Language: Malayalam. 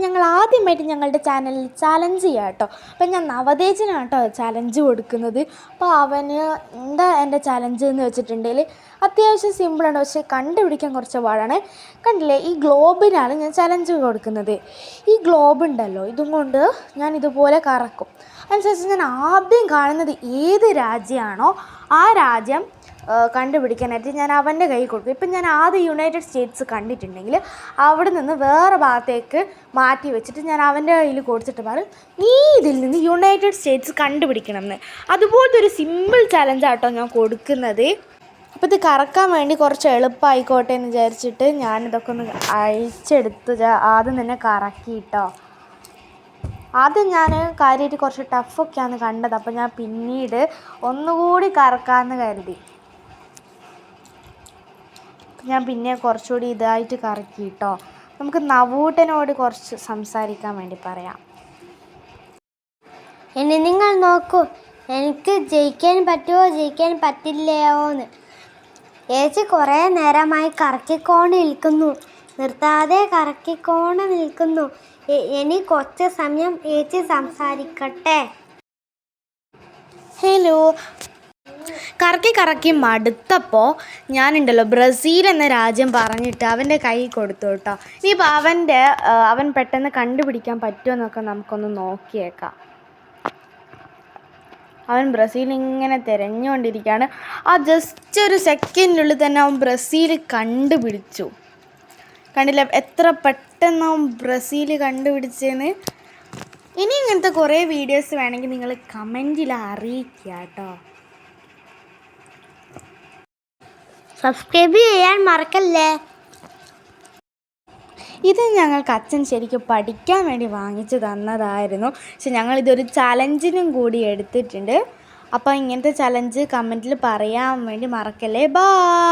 ഞങ്ങൾ ആദ്യമായിട്ട് ഞങ്ങളുടെ ചാനലിൽ ചാലഞ്ച് ചെയ്യാം കേട്ടോ. അപ്പം ഞാൻ നവതേജനാണ് കേട്ടോ ചാലഞ്ച് കൊടുക്കുന്നത്. അപ്പോൾ അവന് എന്താ എൻ്റെ ചാലഞ്ച് എന്ന് വെച്ചിട്ടുണ്ടെങ്കിൽ അത്യാവശ്യം സിമ്പിളാണ്, പക്ഷേ കണ്ടുപിടിക്കാൻ കുറച്ച് പാടാണ്. കണ്ടില്ലേ, ഈ ഗ്ലോബിനാണ് ഞാൻ ചലഞ്ച് കൊടുക്കുന്നത്. ഈ ഗ്ലോബ് ഉണ്ടല്ലോ, ഇതും കൊണ്ട് ഞാൻ ഇതുപോലെ കറക്കും. അതിനനുസരിച്ച് ഞാൻ ആദ്യം കാണുന്നത് ഏത് രാജ്യമാണോ ആ രാജ്യം കണ്ടുപിടിക്കാനായിട്ട് ഞാൻ അവൻ്റെ കയ്യിൽ കൊടുക്കും. ഇപ്പം ഞാൻ ആദ്യം യുണൈറ്റഡ് സ്റ്റേറ്റ്സ് കണ്ടിട്ടുണ്ടെങ്കിൽ അവിടെ നിന്ന് വേറെ ഭാഗത്തേക്ക് മാറ്റി വെച്ചിട്ട് ഞാൻ അവൻ്റെ കയ്യിൽ കൊടുത്തിട്ട് പറയും, നീ ഇതിൽ നിന്ന് യുണൈറ്റഡ് സ്റ്റേറ്റ്സ് കണ്ടുപിടിക്കണം എന്ന്. അതുപോലത്തെ ഒരു സിമ്പിൾ ചലഞ്ചാട്ടോ ഞാൻ കൊടുക്കുന്നത്. അപ്പോൾ ഇത് കറക്കാൻ വേണ്ടി കുറച്ച് എളുപ്പമായിക്കോട്ടെ എന്ന് വിചാരിച്ചിട്ട് ഞാനിതൊക്കെ ഒന്ന് അഴിച്ചെടുത്ത് ആദ്യം തന്നെ കറക്കിയിട്ടോ. ആദ്യം ഞാൻ കാര്യമായിട്ട് കുറച്ച് ടഫൊക്കെയാണ് കണ്ടത്, അപ്പോൾ ഞാൻ പിന്നീട് ഒന്നുകൂടി കറക്കാമെന്ന് കരുതി. ഞാൻ പിന്നെ കുറച്ചുകൂടി ഇതായിട്ട് കറക്കിയിട്ടോ. നമുക്ക് നവൂട്ടനോട് കുറച്ച് സംസാരിക്കാൻ വേണ്ടി പറയാം. എന്നെ നിങ്ങൾ നോക്കൂ, എനിക്ക് ജയിക്കാൻ പറ്റുമോ ജയിക്കാൻ പറ്റില്ലയോന്ന്. ഏച്ചി കുറേ നേരമായി കറക്കിക്കൊണ്ട് നിൽക്കുന്നു, നിർത്താതെ കറക്കിക്കൊണ്ട് നിൽക്കുന്നു. ഇനി കുറച്ച് സമയം ഏച്ചി സംസാരിക്കട്ടെ. ഹലോ. കറക്കി മടുത്തപ്പോൾ ഞാനുണ്ടല്ലോ ബ്രസീൽ എന്ന രാജ്യം പറഞ്ഞിട്ട് അവൻ്റെ കൈ കൊടുത്തു കേട്ടോ. ഇനിയിപ്പോൾ അവൻ പെട്ടെന്ന് കണ്ടുപിടിക്കാൻ പറ്റുമോ നമുക്കൊന്ന് നോക്കിയേക്കാം. അവൻ ബ്രസീൽ ഇങ്ങനെ തിരഞ്ഞുകൊണ്ടിരിക്കുകയാണ്. ആ ജസ്റ്റ് ഒരു സെക്കൻഡിനുള്ളിൽ തന്നെ അവൻ ബ്രസീൽ കണ്ടുപിടിച്ചു. കണ്ടില്ല എത്ര പെട്ടെന്ന് അവൻ ബ്രസീൽ കണ്ടുപിടിച്ചതെന്ന്. ഇനി ഇങ്ങനത്തെ കുറേ വീഡിയോസ് വേണമെങ്കിൽ നിങ്ങൾ കമൻറ്റിൽ അറിയിക്കുക കേട്ടോ. സബ്സ്ക്രൈബ് ചെയ്യാൻ മറക്കല്ലേ. ഇത് ഞങ്ങൾക്ക് അച്ഛൻ ശരിക്കും പഠിക്കാൻ വേണ്ടി വാങ്ങിച്ചു തന്നതായിരുന്നു. പക്ഷെ ഞങ്ങളിതൊരു ചലഞ്ചിനും കൂടി എടുത്തിട്ടുണ്ട്. അപ്പോൾ ഇങ്ങനത്തെ ചലഞ്ച് കമൻറ്റിൽ പറയാൻ വേണ്ടി മറക്കല്ലേ. ബൈ.